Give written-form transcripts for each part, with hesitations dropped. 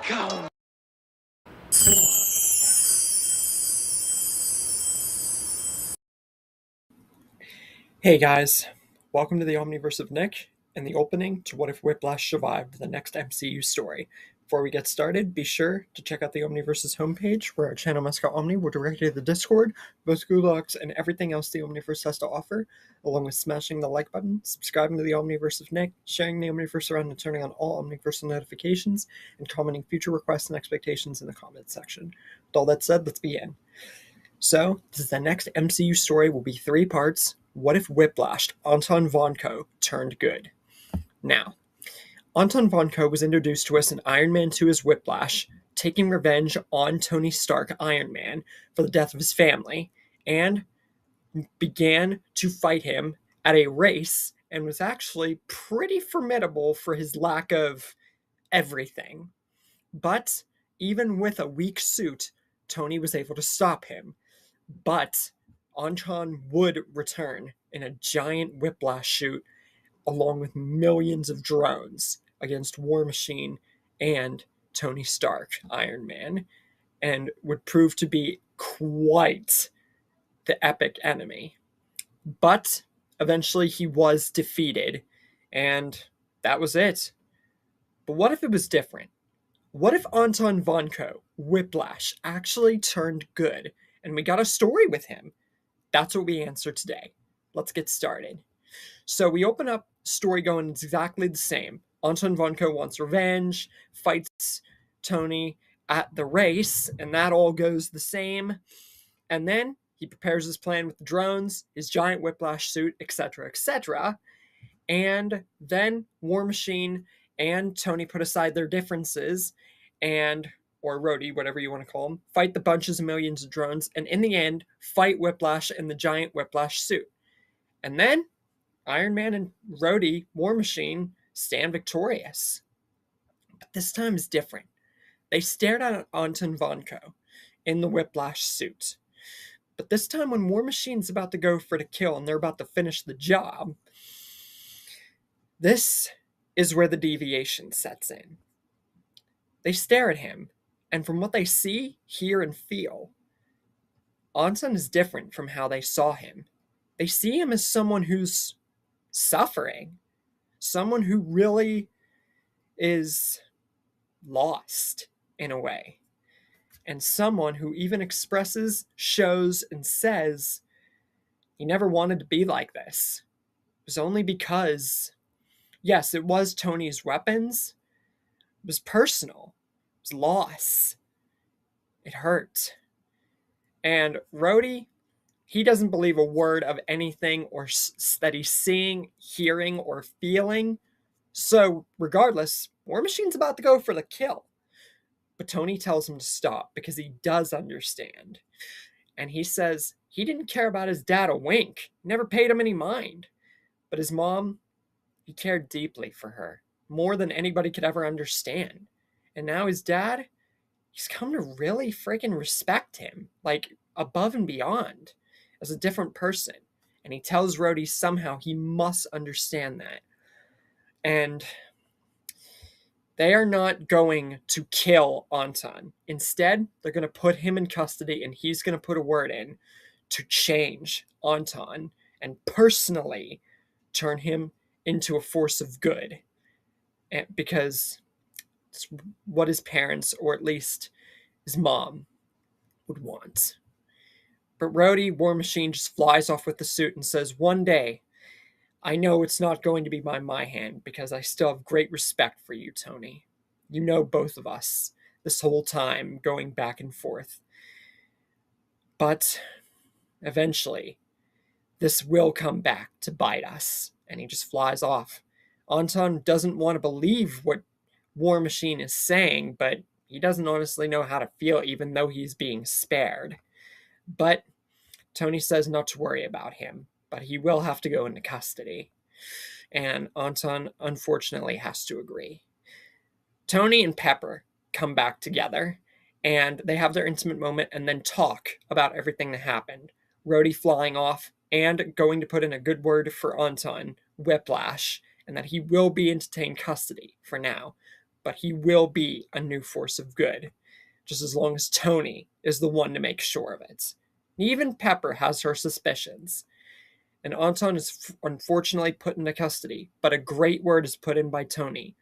come. Hey guys, welcome to the Omniverse of Nick and the opening to What If Whiplash Survived, the next MCU story. Before we get started, be sure to check out the Omniverse's homepage where our channel mascot Omni will direct you to the Discord, both Google Docs, and everything else the Omniverse has to offer, along with smashing the like button, subscribing to the Omniverse of Nick, sharing the Omniverse around and turning on all Omniversal notifications, and commenting future requests and expectations in the comments section. With all that said, let's begin. So, this is the next MCU story will be 3 parts. What if Whiplash, Anton Vanko, turned good? Now, Anton Vanko was introduced to us in Iron Man 2 as Whiplash, taking revenge on Tony Stark, Iron Man, for the death of his family, and began to fight him at a race and was actually pretty formidable for his lack of everything. But even with a weak suit, Tony was able to stop him. But Anton would return in a giant whiplash suit along with millions of drones against War Machine and Tony Stark, Iron Man, and would prove to be quite the epic enemy. But eventually he was defeated, and that was it. But what if it was different? What if Anton Vanko, Whiplash, actually turned good and we got a story with him? That's what we answer today. Let's get started. So we open up, story going exactly the same. Anton Vanko wants revenge, fights Tony at the race, and that all goes the same. And then he prepares his plan with the drones, his giant whiplash suit, etc., etc. And then War Machine and Tony put aside their differences or Rhodey, whatever you want to call him, fight the bunches of millions of drones, and in the end, fight Whiplash in the giant Whiplash suit. And then Iron Man and Rhodey, War Machine, stand victorious. But this time is different. They stared at Anton Vanko in the Whiplash suit. But this time when War Machine's about to go for the kill and they're about to finish the job, this is where the deviation sets in. They stare at him, and from what they see, hear, and feel, Anton is different from how they saw him. They see him as someone who's suffering, someone who really is lost in a way, and someone who even expresses, shows, and says he never wanted to be like this. It was only because, yes, it was Tony's weapons. It was personal. It was loss. It hurt. And Rhodey, he doesn't believe a word of anything that he's seeing, hearing, or feeling. So, regardless, War Machine's about to go for the kill. But Tony tells him to stop because he does understand. And he says he didn't care about his dad a wink. Never paid him any mind. But his mom, he cared deeply for her. More than anybody could ever understand. And now his dad, he's come to really freaking respect him. Like, above and beyond. As a different person. And he tells Rhodey somehow he must understand that. And they are not going to kill Anton. Instead, they're going to put him in custody and he's going to put a word in to change Anton and personally turn him into a force of good. Because it's what his parents, or at least his mom, would want. But Rhodey, War Machine, just flies off with the suit and says, "One day, I know it's not going to be by my hand because I still have great respect for you, Tony. You know both of us this whole time going back and forth. But eventually, this will come back to bite us." And he just flies off. Anton doesn't want to believe what War Machine is saying, but he doesn't honestly know how to feel even though he's being spared. But Tony says not to worry about him, but he will have to go into custody. And Anton, unfortunately, has to agree. Tony and Pepper come back together, and they have their intimate moment and then talk about everything that happened. Rhodey flying off and going to put in a good word for Anton, Whiplash, and that he will be entertained custody for now. but he will be a new force of good, just as long as Tony is the one to make sure of it. Even Pepper has her suspicions, and Anton is unfortunately put into custody, but a great word is put in by Tony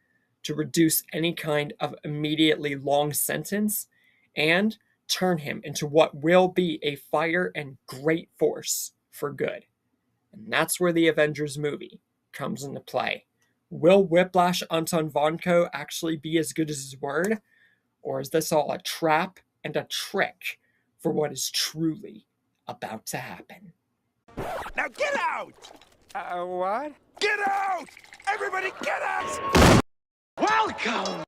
to reduce any kind of immediately long sentence and turn him into what will be a fire and great force for good. And that's where the Avengers movie comes into play. Will Whiplash Anton Vanko actually be as good as his word? Or is this all a trap and a trick for what is truly about to happen? Now get out! What? Get out! Everybody get out! Welcome!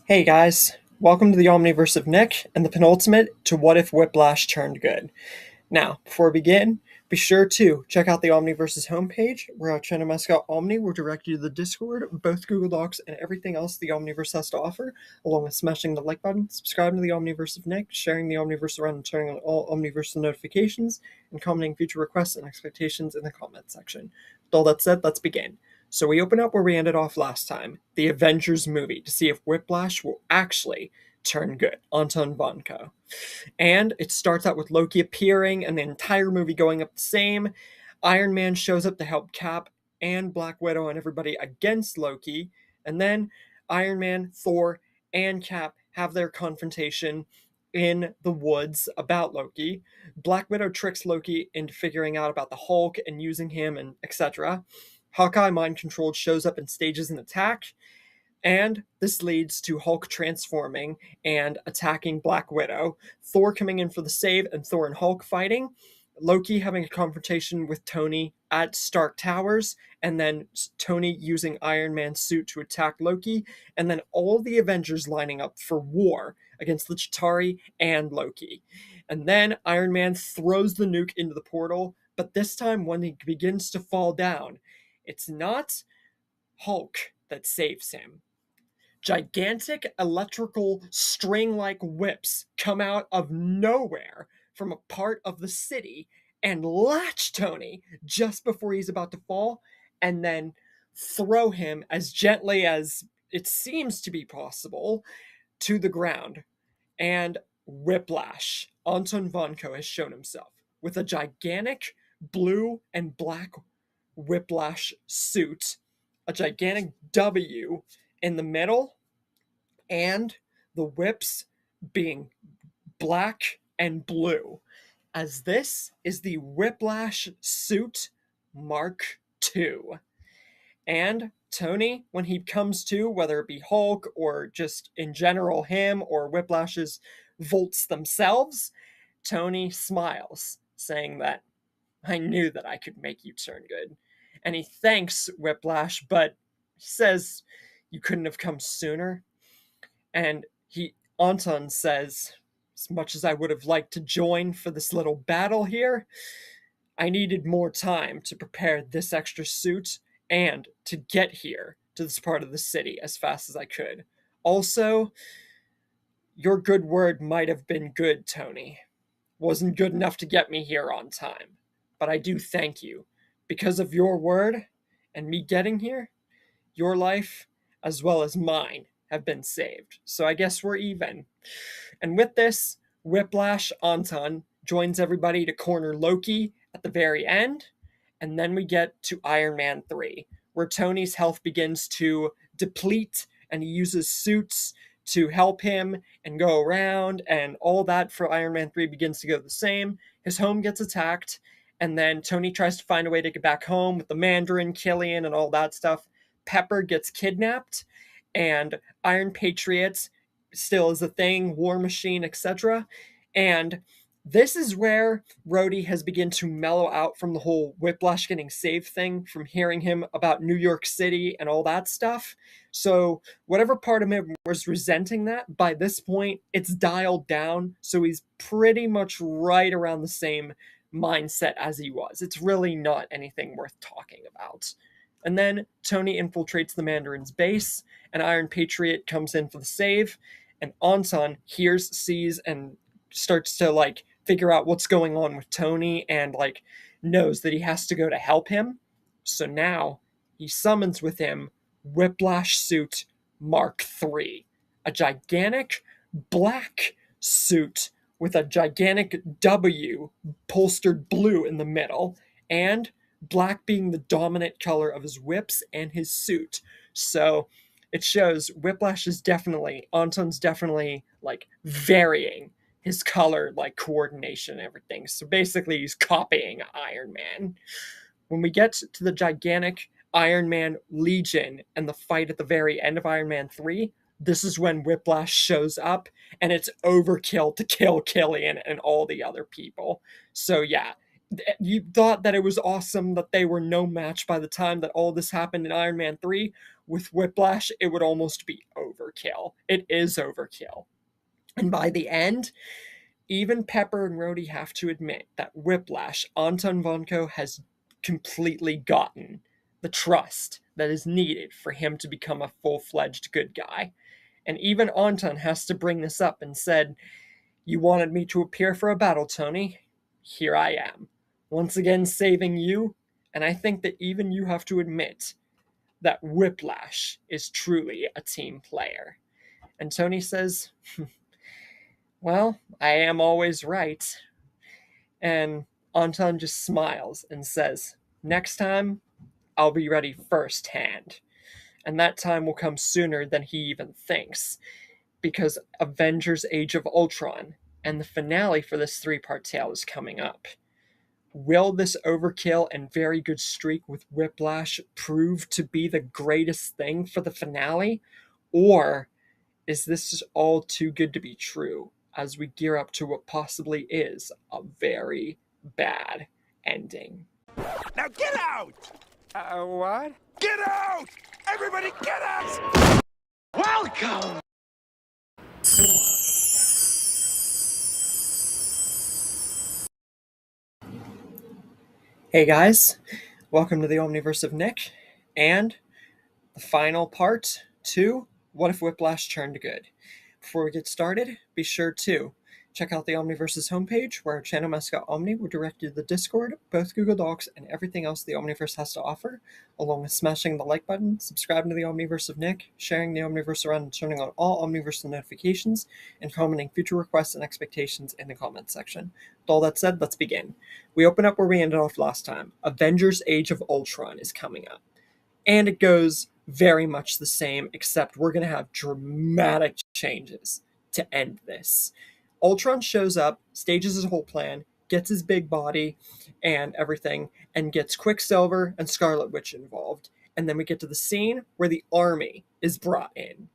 Hey guys, welcome to the Omniverse of Nick and the penultimate to What If Whiplash Turned Good. Now, before we begin, be sure to check out the Omniverse's homepage, where our channel mascot Omni will direct you to the Discord, both Google Docs, and everything else the Omniverse has to offer, along with smashing the like button, subscribing to the Omniverse of Nick, sharing the Omniverse around and turning on all Omniverse notifications, and commenting future requests and expectations in the comment section. With all that said, let's begin. So we open up where we ended off last time, the Avengers movie, to see if Whiplash will actually turn good. Anton Vanko. And it starts out with Loki appearing and the entire movie going up the same. Iron Man shows up to help Cap and Black Widow and everybody against Loki. And then Iron Man, Thor, and Cap have their confrontation in the woods about Loki. Black Widow tricks Loki into figuring out about the Hulk and using him and etc. Hawkeye, mind controlled, shows up and stages an attack. And this leads to Hulk transforming and attacking Black Widow, Thor coming in for the save, and Thor and Hulk fighting, Loki having a confrontation with Tony at Stark Towers, and then Tony using Iron Man's suit to attack Loki, and then all the Avengers lining up for war against the Chitauri and Loki. And then Iron Man throws the nuke into the portal, but this time when he begins to fall down, it's not Hulk that saves him. Gigantic electrical string-like whips come out of nowhere from a part of the city and latch Tony just before he's about to fall, and then throw him as gently as it seems to be possible to the ground. And Whiplash, Anton Vanko, has shown himself with a gigantic blue and black Whiplash suit, a gigantic W in the middle, and the whips being black and blue, as this is the Whiplash suit Mark II. And Tony, when he comes to, whether it be Hulk or just in general him or Whiplash's volts themselves, Tony smiles, saying that, "I knew that I could make you turn good." And he thanks Whiplash, but he says, "You couldn't have come sooner." And Anton says, "As much as I would have liked to join for this little battle here, I needed more time to prepare this extra suit and to get here to this part of the city as fast as I could. Also, your good word might have been good, Tony. Wasn't good enough to get me here on time. But I do thank you. Because of your word and me getting here, your life, as well as mine, have been saved. So I guess we're even." And with this, Whiplash Anton joins everybody to corner Loki at the very end. And then we get to Iron Man 3, where Tony's health begins to deplete and he uses suits to help him and go around, and all that for Iron Man 3 begins to go the same. His home gets attacked, and then Tony tries to find a way to get back home with the Mandarin, Killian, and all that stuff. Pepper gets kidnapped, and Iron Patriot still is a thing, War Machine, etc. And this is where Rhodey has begun to mellow out from the whole Whiplash getting saved thing, from hearing him about New York City and all that stuff. So whatever part of him was resenting that, by this point, it's dialed down. So he's pretty much right around the same mindset as he was. It's really not anything worth talking about. And then Tony infiltrates the Mandarin's base, and Iron Patriot comes in for the save, and Anton hears, sees, and starts to figure out what's going on with Tony, and knows that he has to go to help him. So now he summons with him Whiplash Suit Mark III, a gigantic black suit with a gigantic W bolstered blue in the middle, and black being the dominant color of his whips and his suit. So it shows Whiplash is definitely, Anton's definitely like varying his color like coordination and everything. So basically he's copying Iron Man. When we get to the gigantic Iron Man Legion and the fight at the very end of Iron Man 3, this is when Whiplash shows up, and it's overkill to kill Killian and all the other people. So yeah, you thought that it was awesome that they were no match by the time that all this happened in Iron Man 3. With Whiplash, it would almost be overkill. It is overkill. And by the end, even Pepper and Rhodey have to admit that Whiplash, Anton Vanko, has completely gotten the trust that is needed for him to become a full-fledged good guy. And even Anton has to bring this up and said, "You wanted me to appear for a battle, Tony. Here I am. Once again saving you." And I think that even you have to admit that Whiplash is truly a team player. And Tony says, "Well, I am always right." And Anton just smiles and says, "Next time, I'll be ready firsthand." And that time will come sooner than he even thinks, because Avengers Age of Ultron and the finale for this three-part tale is coming up. Will this overkill and very good streak with Whiplash prove to be the greatest thing for the finale? Or is this just all too good to be true as we gear up to what possibly is a very bad ending? Now get out! What? Get out! Everybody get out! Welcome! Hey guys, welcome to the Omniverse of Nick, and the final part to What If Whiplash Turned Good. Before we get started, be sure to check out the Omniverse's homepage, where our channel mascot Omni will direct you to the Discord, both Google Docs, and everything else the Omniverse has to offer, along with smashing the like button, subscribing to the Omniverse of Nick, sharing the Omniverse around and turning on all Omniverse notifications, and commenting future requests and expectations in the comments section. With all that said, let's begin. We open up where we ended off last time. Avengers Age of Ultron is coming up. And it goes very much the same, except we're going to have dramatic changes to end this. Ultron shows up, stages his whole plan, gets his big body and everything, and gets Quicksilver and Scarlet Witch involved. And then we get to the scene where the army is brought in.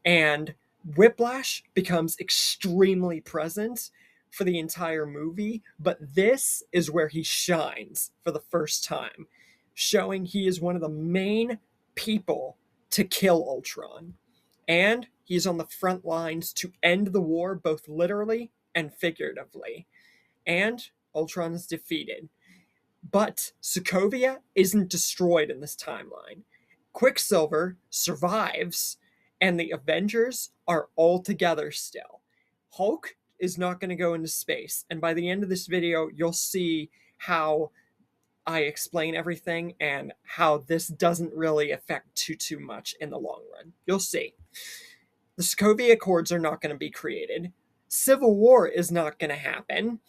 And Whiplash becomes extremely present for the entire movie, but this is where he shines for the first time, showing he is one of the main people to kill Ultron. And he's on the front lines to end the war, both literally and figuratively. And Ultron is defeated. But Sokovia isn't destroyed in this timeline. Quicksilver survives, and the Avengers are all together still. Hulk is not going to go into space, and by the end of this video, you'll see how I explain everything and how this doesn't really affect too much in the long run. You'll see. The Sokovia Accords are not going to be created. Civil War is not going to happen,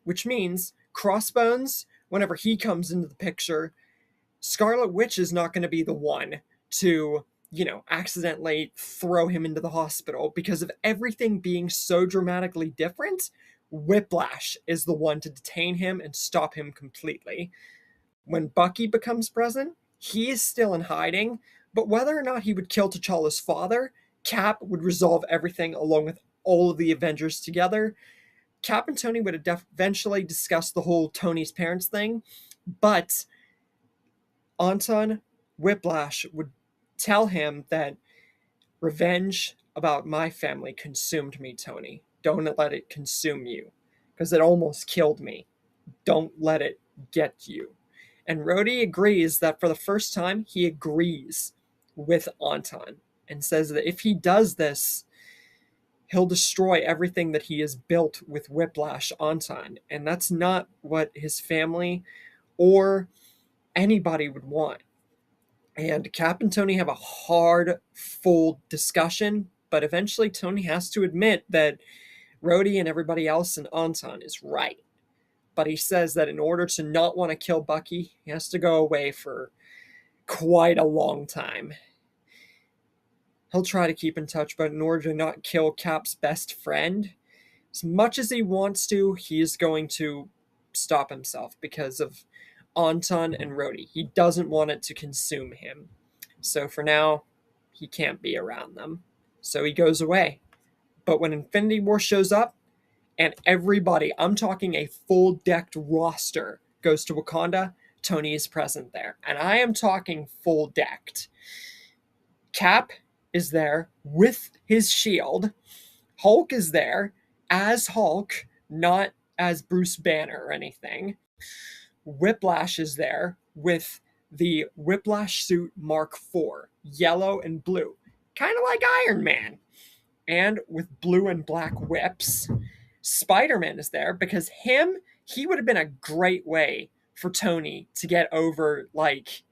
which means Crossbones, whenever he comes into the picture, Scarlet Witch is not going to be the one to, accidentally throw him into the hospital. Because of everything being so dramatically different, Whiplash is the one to detain him and stop him completely. When Bucky becomes present, he is still in hiding, but whether or not he would kill T'Challa's father, Cap would resolve everything along with all of the Avengers together. Cap and Tony would eventually discuss the whole Tony's parents thing, but Anton Whiplash would tell him that revenge about my family consumed me, Tony. Don't let it consume you, because it almost killed me. Don't let it get you. And Rhodey agrees that for the first time, he agrees with Anton and says that if he does this, he'll destroy everything that he has built with Whiplash Anton. And that's not what his family or anybody would want. And Cap and Tony have a hard, full discussion, but eventually Tony has to admit that Rhodey and everybody else in Anton is right. But he says that in order to not want to kill Bucky, he has to go away for quite a long time. He'll try to keep in touch, but in order to not kill Cap's best friend, as much as he wants to, he is going to stop himself because of Anton and Rhodey. He doesn't want it to consume him. So for now, he can't be around them. So he goes away. But when Infinity War shows up, and everybody, I'm talking a full-decked roster, goes to Wakanda, Tony is present there. And I am talking full-decked. Cap is there with his shield. Hulk is there as Hulk, not as Bruce Banner or anything. Whiplash is there with the Whiplash suit Mark IV, yellow and blue, kind of like Iron Man, and with blue and black whips. Spider-Man is there because he would have been a great way for Tony to get over, like,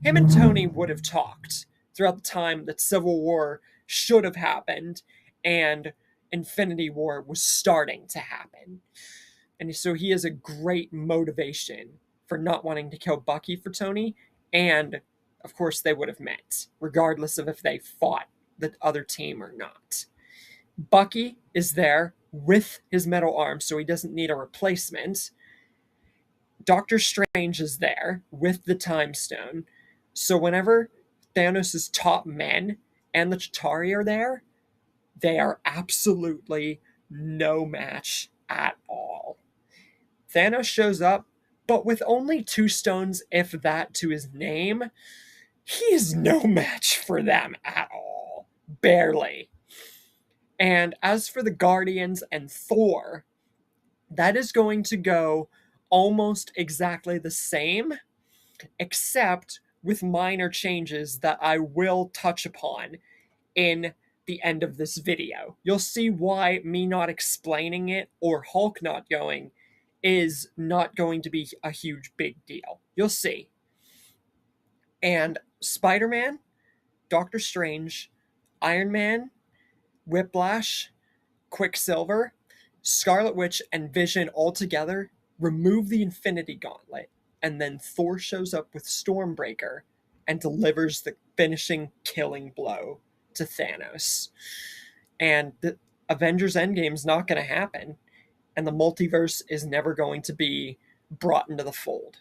him and Tony would have talked throughout the time that Civil War should have happened and Infinity War was starting to happen. And so he has a great motivation for not wanting to kill Bucky for Tony, and of course they would have met, regardless of if they fought the other team or not. Bucky is there with his metal arm, so he doesn't need a replacement. Doctor Strange is there with the Time Stone, so whenever Thanos' top men and the Chitauri are there, they are absolutely no match at all. Thanos shows up, but with only 2 stones, if that, to his name, he is no match for them at all. Barely. And as for the Guardians and Thor, that is going to go almost exactly the same, except with minor changes that I will touch upon in the end of this video. You'll see why me not explaining it or Hulk not going is not going to be a huge big deal. You'll see. And Spider-Man, Doctor Strange, Iron Man, Whiplash, Quicksilver, Scarlet Witch, and Vision all together remove the Infinity Gauntlet, and then Thor shows up with Stormbreaker and delivers the finishing killing blow to Thanos. And the Avengers Endgame is not going to happen, and the multiverse is never going to be brought into the fold.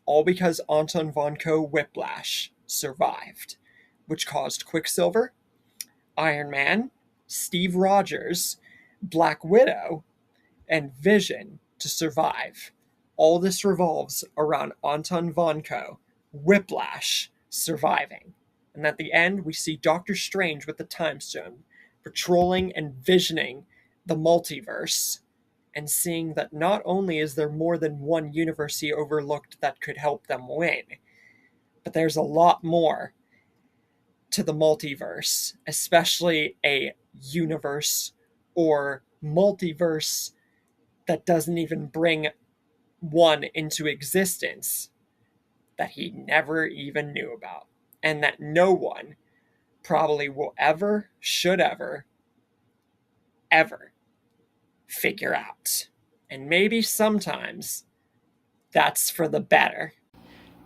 All because Anton Vanko Whiplash survived, which caused Quicksilver, Iron Man, Steve Rogers, Black Widow, and Vision to survive. All this revolves around Anton Vanko Whiplash surviving. And at the end, we see Doctor Strange with the Time Stone patrolling and visioning the multiverse and seeing that not only is there more than one universe he overlooked that could help them win, but there's a lot more to the multiverse, especially a universe or multiverse that doesn't even bring one into existence that he never even knew about, and that no one probably will ever, should ever figure out. And maybe sometimes that's for the better.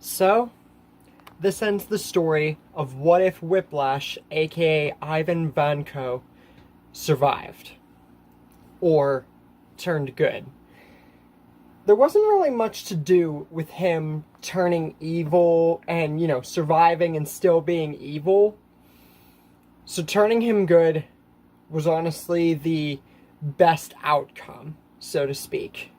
So, this ends the story of what if Whiplash, aka Ivan Vanko, survived. Or turned good. There wasn't really much to do with him turning evil and, surviving and still being evil. So turning him good was honestly the best outcome, so to speak.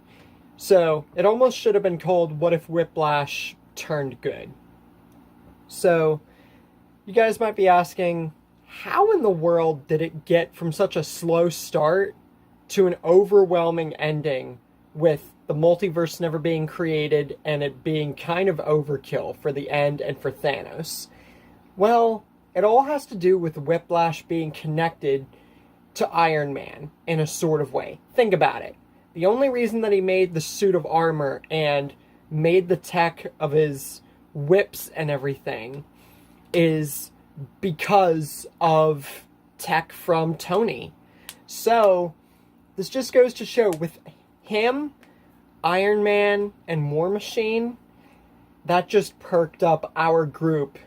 So it almost should have been called What If Whiplash Turned Good. So you guys might be asking, how in the world did it get from such a slow start to an overwhelming ending with the multiverse never being created and it being kind of overkill for the end and for Thanos? Well, it all has to do with Whiplash being connected to Iron Man in a sort of way. Think about it. The only reason that he made the suit of armor and made the tech of his whips and everything is because of tech from Tony. So, this just goes to show with him, Iron Man, and War Machine, that just perked up our group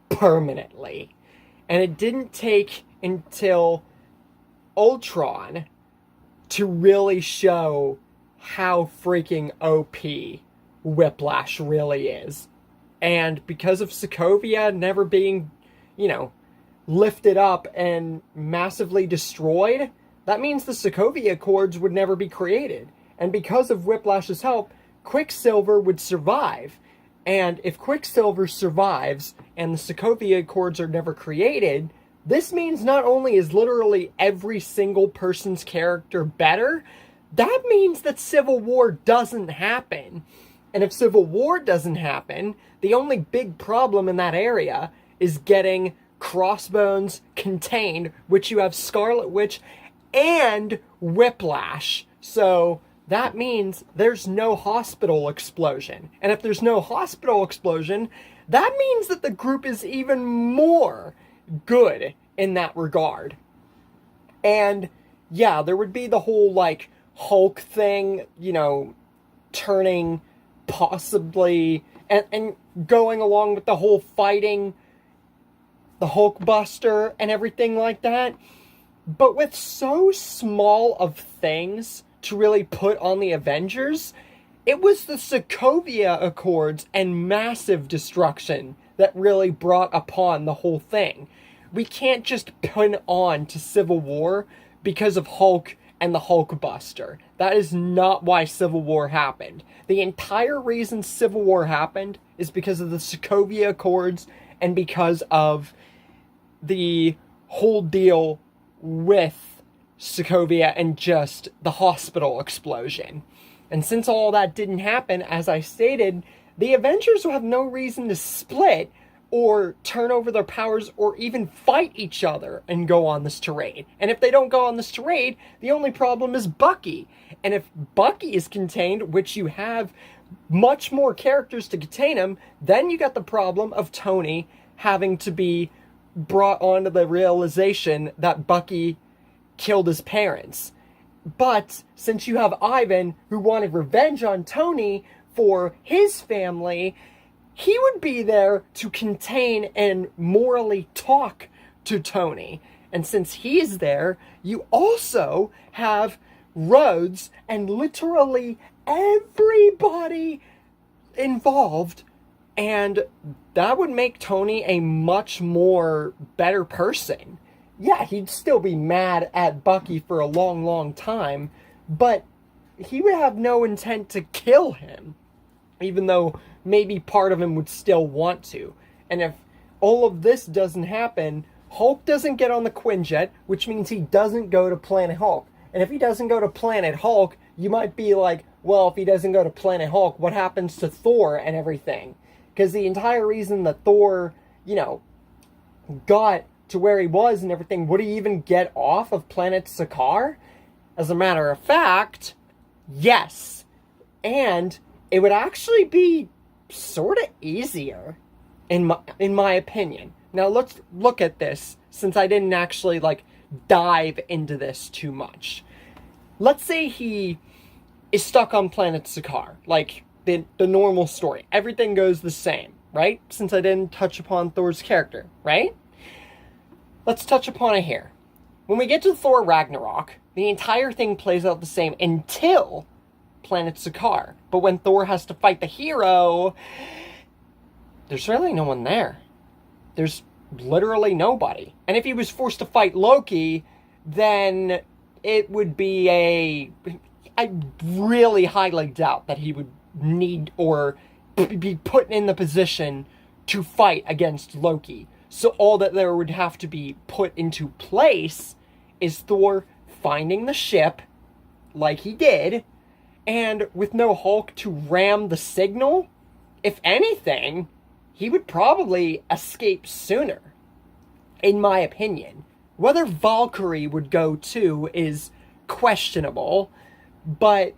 permanently. And it didn't take until Ultron to really show how freaking OP Whiplash really is. And because of Sokovia never being, lifted up and massively destroyed, that means the Sokovia Accords would never be created. And because of Whiplash's help, Quicksilver would survive. And if Quicksilver survives and the Sokovia Accords are never created, this means not only is literally every single person's character better, that means that Civil War doesn't happen. And if Civil War doesn't happen, the only big problem in that area is getting Crossbones contained, which you have Scarlet Witch and Whiplash. So that means there's no hospital explosion. And if there's no hospital explosion, that means that the group is even more good in that regard. And yeah, there would be the whole Hulk thing, turning possibly and going along with the whole fighting the Hulkbuster and everything like that. But with so small of things to really put on the Avengers, it was the Sokovia Accords and massive destruction that really brought upon the whole thing. We can't just pin on to Civil War because of Hulk and the Hulkbuster. That is not why Civil War happened. The entire reason Civil War happened is because of the Sokovia Accords and because of the whole deal with Sokovia and just the hospital explosion. And since all that didn't happen, as I stated, the Avengers will have no reason to split or turn over their powers or even fight each other and go on this tirade. And if they don't go on this tirade, the only problem is Bucky. And if Bucky is contained, which you have much more characters to contain him, then you got the problem of Tony having to be brought onto the realization that Bucky killed his parents. But since you have Ivan, who wanted revenge on Tony for his family, he would be there to contain and morally talk to Tony. And since he's there, you also have Rhodes and literally everybody involved. And that would make Tony a much more better person. Yeah, he'd still be mad at Bucky for a long, long time, but he would have no intent to kill him, even though maybe part of him would still want to. And if all of this doesn't happen, Hulk doesn't get on the Quinjet, which means he doesn't go to Planet Hulk. And if he doesn't go to Planet Hulk, you might be like, well, if he doesn't go to Planet Hulk, what happens to Thor and everything? Because the entire reason that Thor, got to where he was and everything, would he even get off of Planet Sakaar? As a matter of fact, yes. And it would actually be sort of easier, in my opinion. Now let's look at this, since I didn't actually dive into this too much. Let's say he is stuck on Planet Sakaar, the normal story. Everything goes the same, right? Since I didn't touch upon Thor's character, right? Let's touch upon it here. When we get to Thor Ragnarok, the entire thing plays out the same until Planet Sakaar. But when Thor has to fight the hero, there's really no one there. There's literally nobody. And if he was forced to fight Loki, then it would be I really highly doubt that he would need or be put in the position to fight against Loki. So all that there would have to be put into place is Thor finding the ship, like he did, and with no Hulk to ram the signal, if anything, he would probably escape sooner, in my opinion. Whether Valkyrie would go too is questionable, but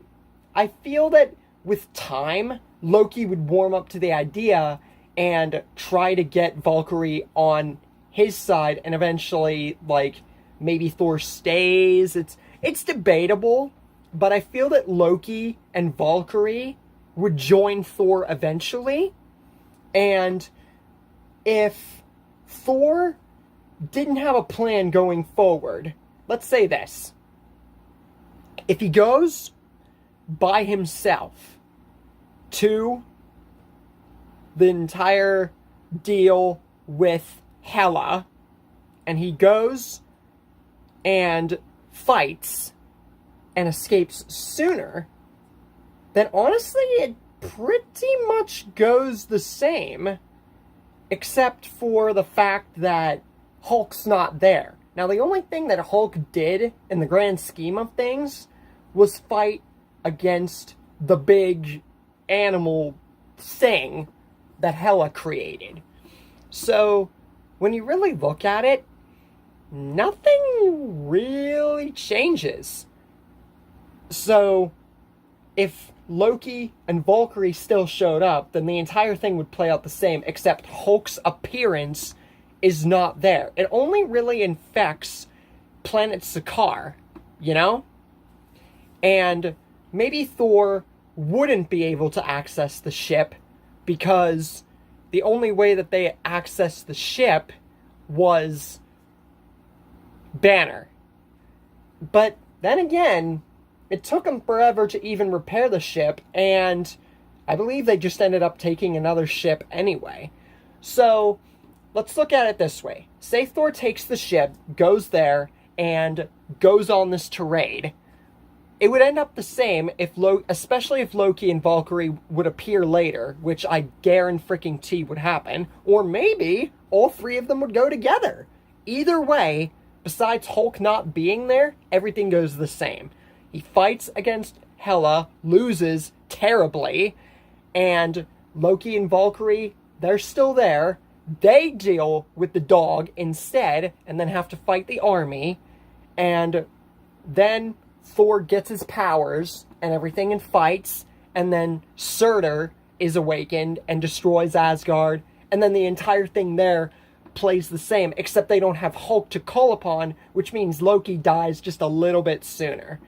I feel that with time, Loki would warm up to the idea and try to get Valkyrie on his side, and eventually, like, maybe Thor stays. It's debatable, but I feel that Loki and Valkyrie would join Thor eventually, and if Thor didn't have a plan going forward, let's say this. If he goes by himself to the entire deal with Hela, and he goes and fights and escapes sooner, then honestly it pretty much goes the same, except for the fact that Hulk's not there. Now, the only thing that Hulk did in the grand scheme of things was fight against the big animal thing that Hela created. So, when you really look at it, nothing really changes. So, if Loki and Valkyrie still showed up, then the entire thing would play out the same, except Hulk's appearance is not there. It only really infects planet Sakaar, you know? And maybe Thor wouldn't be able to access the ship because the only way that they accessed the ship was Banner. But then again, it took them forever to even repair the ship, and I believe they just ended up taking another ship anyway. So, let's look at it this way. Say Thor takes the ship, goes there, and goes on this tirade. It would end up the same especially if Loki and Valkyrie would appear later, which I guarantee would happen, or maybe all three of them would go together. Either way, besides Hulk not being there, everything goes the same. He fights against Hela, loses terribly, and Loki and Valkyrie, they're still there. They deal with the dog instead, and then have to fight the army, and then Thor gets his powers and everything and fights, and then Surtur is awakened and destroys Asgard, and then the entire thing there plays the same, except they don't have Hulk to call upon, which means Loki dies just a little bit sooner.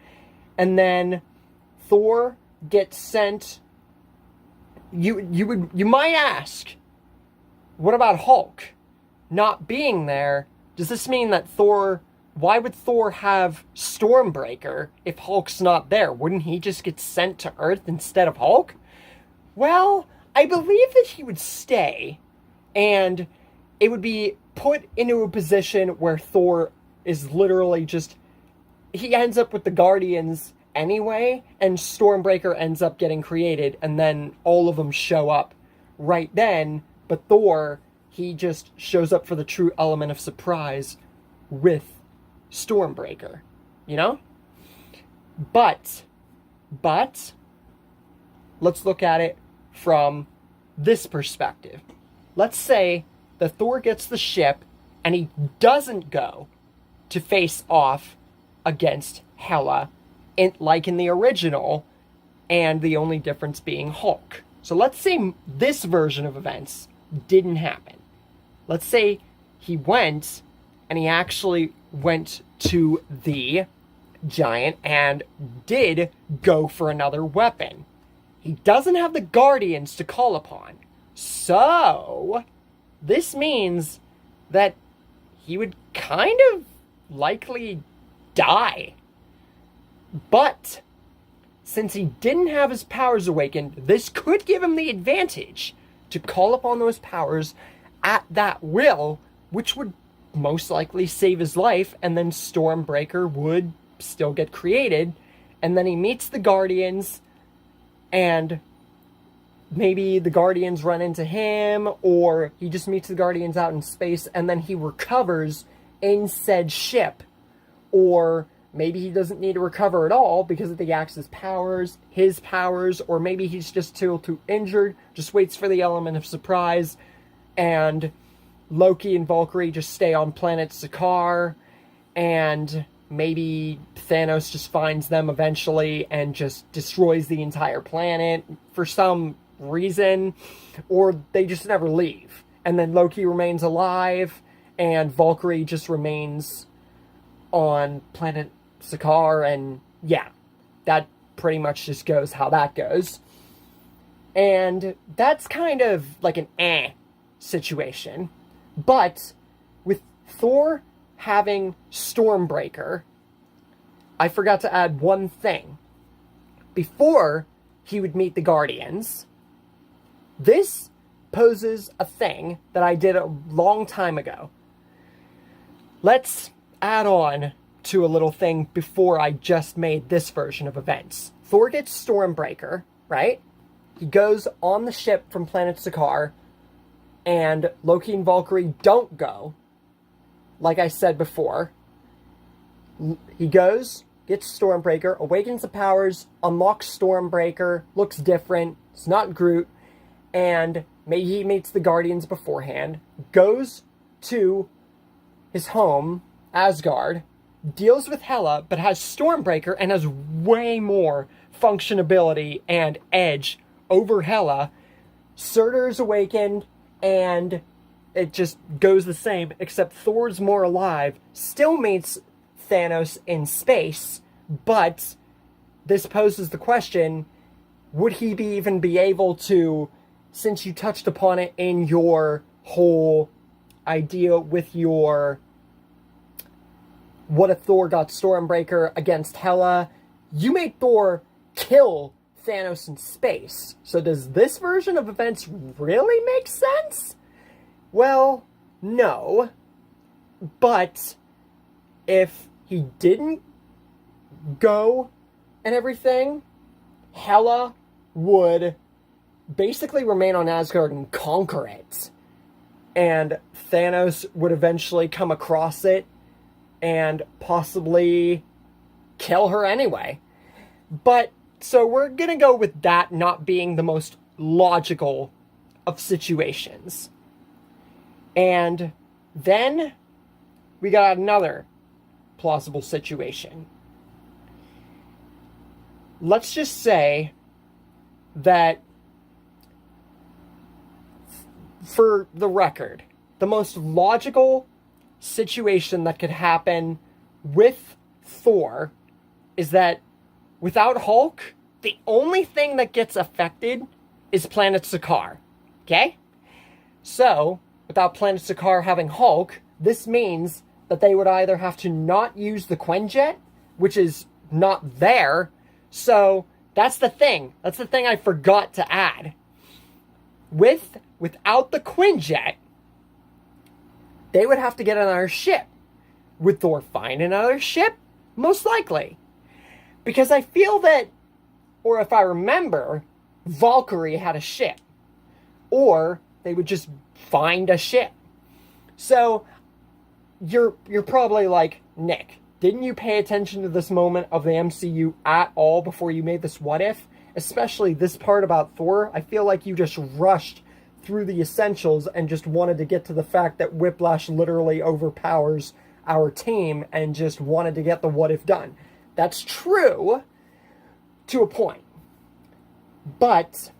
And then Thor gets sent. You might ask, what about Hulk not being there? Does this mean that why would Thor have Stormbreaker if Hulk's not there? Wouldn't he just get sent to Earth instead of Hulk? Well, I believe that he would stay, and it would be put into a position where Thor is literally just, he ends up with the Guardians anyway, and Stormbreaker ends up getting created, and then all of them show up right then, but Thor, he just shows up for the true element of surprise with Stormbreaker, you know? But, let's look at it from this perspective. Let's say that Thor gets the ship, and he doesn't go to face off against Hela, like in the original, and the only difference being Hulk. So let's say this version of events didn't happen. Let's say he went, and he actually went to the giant and did go for another weapon. He doesn't have the Guardians to call upon. So, this means that he would kind of likely die. But, since he didn't have his powers awakened, this could give him the advantage to call upon those powers at that will, which would most likely save his life, and then Stormbreaker would still get created, and then he meets the Guardians, and maybe the Guardians run into him, or he just meets the Guardians out in space, and then he recovers in said ship, or maybe he doesn't need to recover at all because of the Axe's powers, his powers, or maybe he's just too injured, just waits for the element of surprise, and Loki and Valkyrie just stay on planet Sakaar, and maybe Thanos just finds them eventually and just destroys the entire planet for some reason, or they just never leave. And then Loki remains alive, and Valkyrie just remains on planet Sakaar, and yeah, that pretty much just goes how that goes. And that's kind of like an situation. But with Thor having Stormbreaker, I forgot to add one thing. Before he would meet the Guardians, this poses a thing that I did a long time ago. Let's add on to a little thing before I just made this version of events. Thor gets Stormbreaker, right? He goes on the ship from planet Sakaar, and Loki and Valkyrie don't go. Like I said before, he goes, gets Stormbreaker, awakens the powers, unlocks Stormbreaker, looks different, it's not Groot, and maybe he meets the Guardians beforehand, goes to his home, Asgard, deals with Hela, but has Stormbreaker and has way more functionability and edge over Hela. Surtur is awakened, and it just goes the same, except Thor's more alive, still meets Thanos in space, but this poses the question, would he even be able to, since you touched upon it in your whole idea with your what if Thor got Stormbreaker against Hela, you made Thor kill Thanos in space. So does this version of events really make sense? Well, no. But if he didn't go and everything, Hela would basically remain on Asgard and conquer it. And Thanos would eventually come across it and possibly kill her anyway. But, so we're gonna go with that not being the most logical of situations. And then we got another plausible situation. Let's just say that, for the record, the most logical situation that could happen with Thor is that without Hulk, the only thing that gets affected is planet Sakaar. Okay? So, without planet Sakaar having Hulk, this means that they would either have to not use the Quinjet, which is not there. So, that's the thing. That's the thing I forgot to add. Without the Quinjet, they would have to get another ship. Would Thor find another ship? Most likely. Because I feel that, or if I remember, Valkyrie had a ship. Or they would just find a ship. So, you're probably like, Nick, didn't you pay attention to this moment of the MCU at all before you made this what if? Especially this part about Thor, I feel like you just rushed through the essentials and just wanted to get to the fact that Whiplash literally overpowers our team and just wanted to get the what if done. That's true to a point. But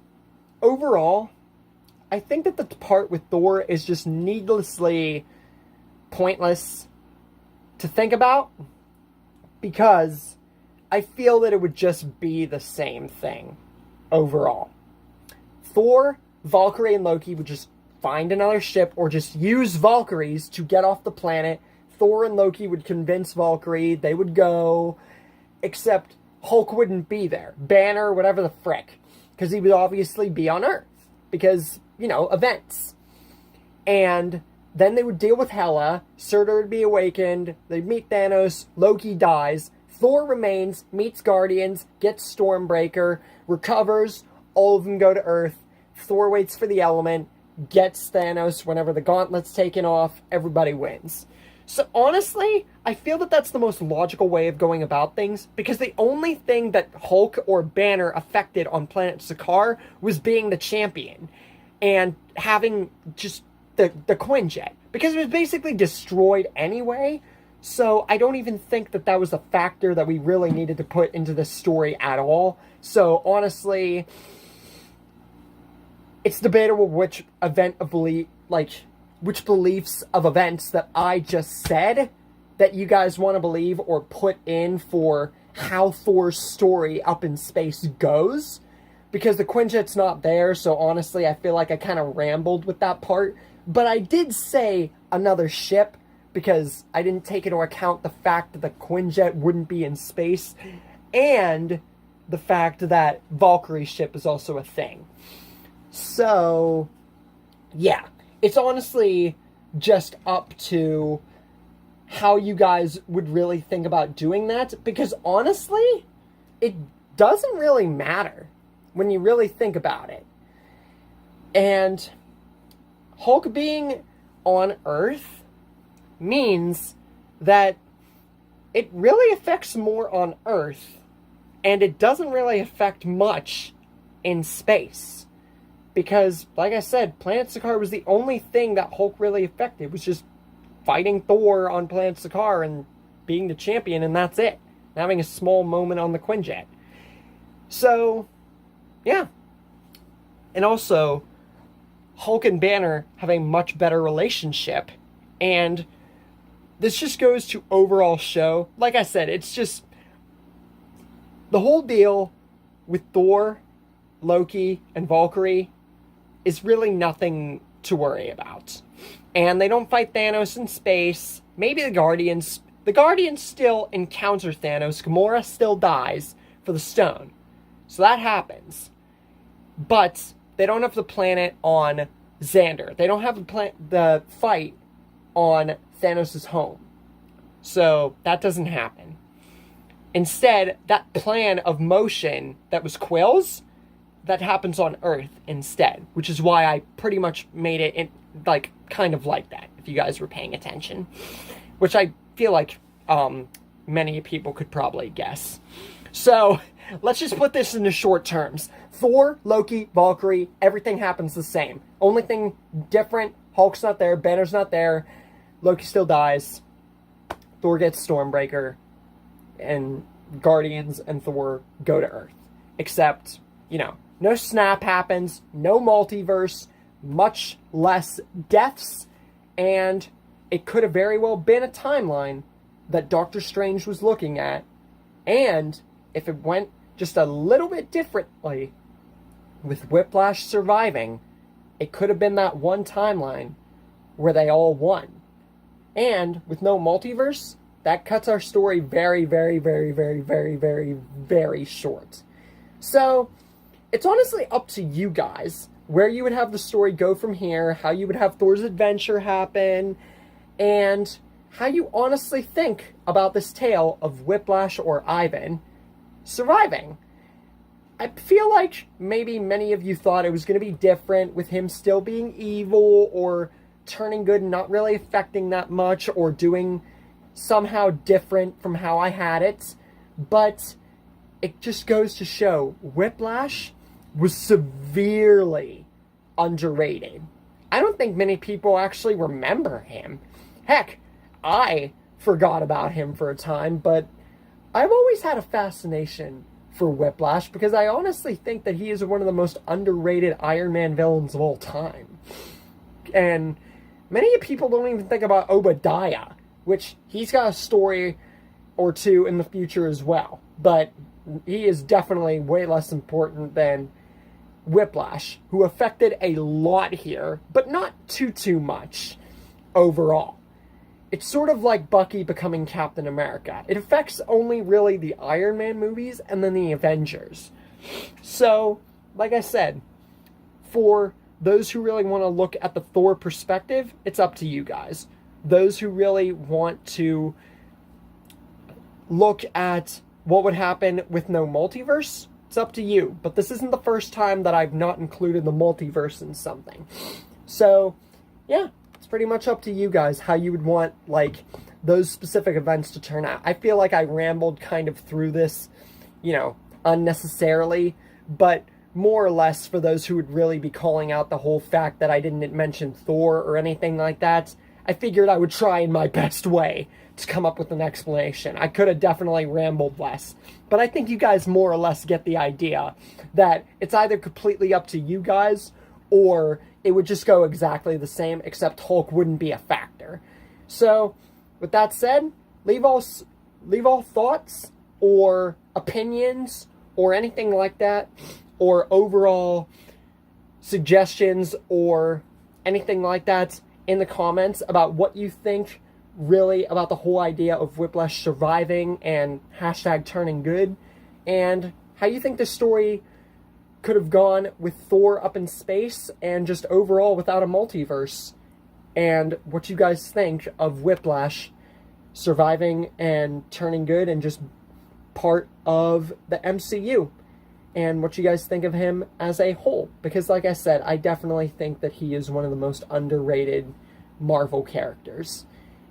overall, I think that the part with Thor is just needlessly pointless to think about, because I feel that it would just be the same thing overall. Thor, Valkyrie, and Loki would just find another ship or just use Valkyries to get off the planet. Thor and Loki would convince Valkyrie, they would go, except Hulk wouldn't be there. Banner, whatever the frick. Because he would obviously be on Earth. Because, events. And then they would deal with Hela, Surtur would be awakened, they'd meet Thanos, Loki dies, Thor remains, meets Guardians, gets Stormbreaker, recovers, all of them go to Earth, Thor waits for the element, gets Thanos whenever the gauntlet's taken off, everybody wins. So honestly, I feel that that's the most logical way of going about things, because the only thing that Hulk or Banner affected on planet Sakaar was being the champion, and having just the Quinjet, because it was basically destroyed anyway, So I don't even think that that was a factor that we really needed to put into this story at all. So honestly, it's debatable which event of belief, like, which beliefs of events that I just said that you guys want to believe or put in for how Thor's story up in space goes. Because the Quinjet's not there, so honestly, I feel like I kind of rambled with that part. But I did say another ship, because I didn't take into account the fact that the Quinjet wouldn't be in space, and the fact that Valkyrie's ship is also a thing. So, yeah. It's honestly just up to how you guys would really think about doing that, because honestly, it doesn't really matter when you really think about it. And Hulk being on Earth means that it really affects more on Earth, and it doesn't really affect much in space. Because, like I said, Planet Sakaar was the only thing that Hulk really affected. It was just fighting Thor on Planet Sakaar and being the champion, and that's it. Having a small moment on the Quinjet. So, yeah. And also, Hulk and Banner have a much better relationship, and this just goes to overall show. Like I said, it's just the whole deal with Thor, Loki, and Valkyrie is really nothing to worry about. And they don't fight Thanos in space. Maybe the Guardians. The Guardians still encounter Thanos. Gamora still dies for the stone. So that happens. But they don't have the planet on Xander. They don't have the fight on Thanos' home. So that doesn't happen. Instead, that plan of motion that was Quill's, that happens on Earth instead. Which is why I pretty much made it kind of like that, if you guys were paying attention. Which I feel like many people could probably guess. So, let's just put this into short terms. Thor, Loki, Valkyrie, everything happens the same. Only thing different, Hulk's not there, Banner's not there, Loki still dies, Thor gets Stormbreaker, and Guardians and Thor go to Earth. Except, no snap happens, no multiverse, much less deaths, and it could have very well been a timeline that Doctor Strange was looking at, and if it went just a little bit differently, with Whiplash surviving, it could have been that one timeline where they all won. And with no multiverse, that cuts our story very, very, very, very, very, very, very short. So, it's honestly up to you guys where you would have the story go from here, how you would have Thor's adventure happen, and how you honestly think about this tale of Whiplash or Ivan surviving. I feel like maybe many of you thought it was going to be different with him still being evil or turning good and not really affecting that much or doing somehow different from how I had it. But it just goes to show Whiplash was severely underrated. I don't think many people actually remember him. Heck, I forgot about him for a time, but I've always had a fascination for Whiplash because I honestly think that he is one of the most underrated Iron Man villains of all time. And many people don't even think about Obadiah, which he's got a story or two in the future as well. But he is definitely way less important than Whiplash, who affected a lot here, but not too much overall. It's sort of like Bucky becoming Captain America. It affects only really the Iron Man movies and then the Avengers. So, like I said, for those who really want to look at the Thor perspective, it's up to you guys. Those who really want to look at what would happen with no multiverse, it's up to you. But this isn't the first time that I've not included the multiverse in something. So, yeah. It's pretty much up to you guys how you would want, those specific events to turn out. I feel like I rambled kind of through this, unnecessarily, but more or less for those who would really be calling out the whole fact that I didn't mention Thor or anything like that, I figured I would try in my best way to come up with an explanation. I could have definitely rambled less. But I think you guys more or less get the idea that it's either completely up to you guys or it would just go exactly the same, except Hulk wouldn't be a factor. So, with that said, leave all thoughts or opinions or anything like that, or overall suggestions or anything like that in the comments about what you think really about the whole idea of Whiplash surviving and hashtag turning good, and how you think the story could have gone with Thor up in space and just overall without a multiverse, and what you guys think of Whiplash surviving and turning good and just part of the MCU, and what you guys think of him as a whole, because like I said, I definitely think that he is one of the most underrated Marvel characters.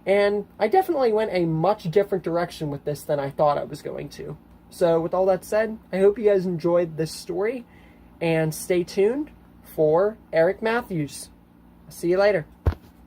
And I definitely went a much different direction with this than I thought I was going to. So with all that said, I hope you guys enjoyed this story, and stay tuned for Eric Matthews. See you later.